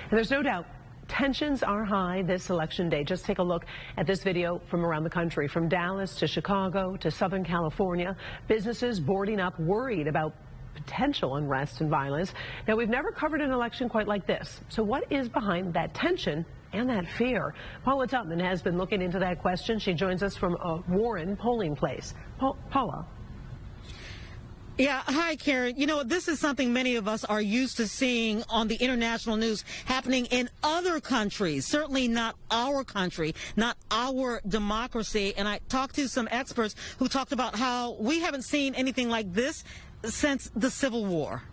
And there's no doubt tensions are high this election day. Just take a look at this video from around the country, from Dallas to Chicago to Southern California. Businesses boarding up, worried about potential unrest and violence. Now, we've never covered an election quite like this. So what is behind that tension and that fear? Paula Tutman has been looking into that question. She joins us from a Warren polling place. Paula. Yeah, hi, Karen. You know, this is something many of us are used to seeing on the international news happening in other countries, certainly not our country, not our democracy. And I talked to some experts who talked about how we haven't seen anything like this since the Civil War.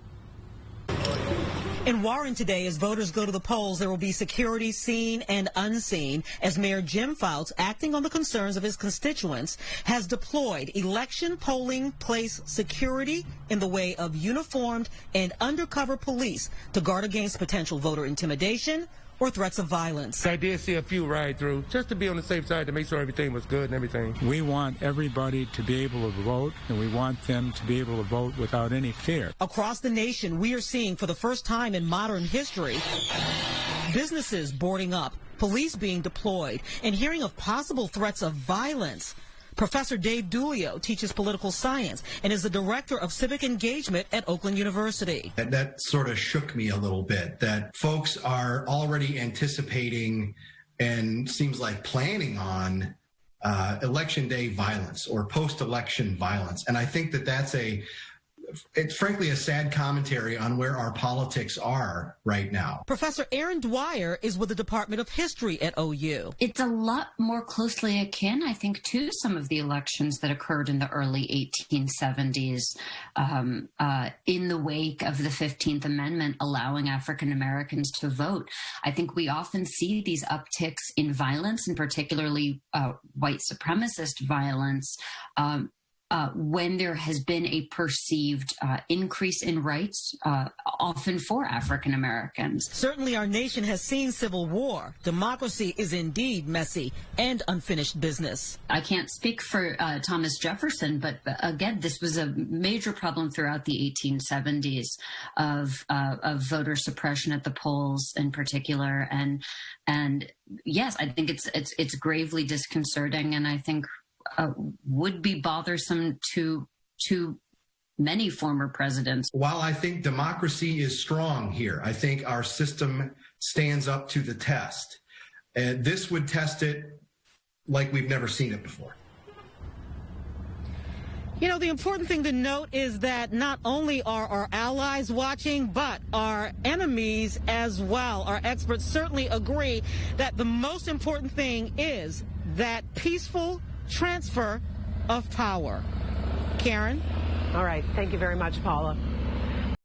In Warren today, as voters go to the polls, there will be security seen and unseen as Mayor Jim Fouts, acting on the concerns of his constituents, has deployed election polling place security in the way of uniformed and undercover police to guard against potential voter intimidation or threats of violence. I did see a few ride through just to be on the safe side to make sure everything was good and everything. We want everybody to be able to vote, and we want them to be able to vote without any fear. Across the nation, we are seeing for the first time in modern history, businesses boarding up, police being deployed, and hearing of possible threats of violence. Professor Dave Dulio teaches political science and is the director of civic engagement at Oakland University. That sort of shook me a little bit, that folks are already anticipating and seems like planning on election day violence or post-election violence. And I think that it's frankly a sad commentary on where our politics are right now. Professor Aaron Dwyer is with the Department of History at OU. It's a lot more closely akin, I think, to some of the elections that occurred in the early 1870s in the wake of the 15th Amendment allowing African Americans to vote. I think we often see these upticks in violence, and particularly white supremacist violence, when there has been a perceived increase in rights, often for African Americans. Certainly our nation has seen civil war. Democracy is indeed messy and unfinished business. I can't speak for Thomas Jefferson, but again, this was a major problem throughout the 1870s of voter suppression at the polls in particular. And yes, I think it's gravely disconcerting, and I think would be bothersome to many former presidents. While I think democracy is strong here, I think our system stands up to the test. This would test it like we've never seen it before. You know, the important thing to note is that not only are our allies watching, but our enemies as well. Our experts certainly agree that the most important thing is that peaceful transfer of power. Karen? All right. Thank you very much, Paula.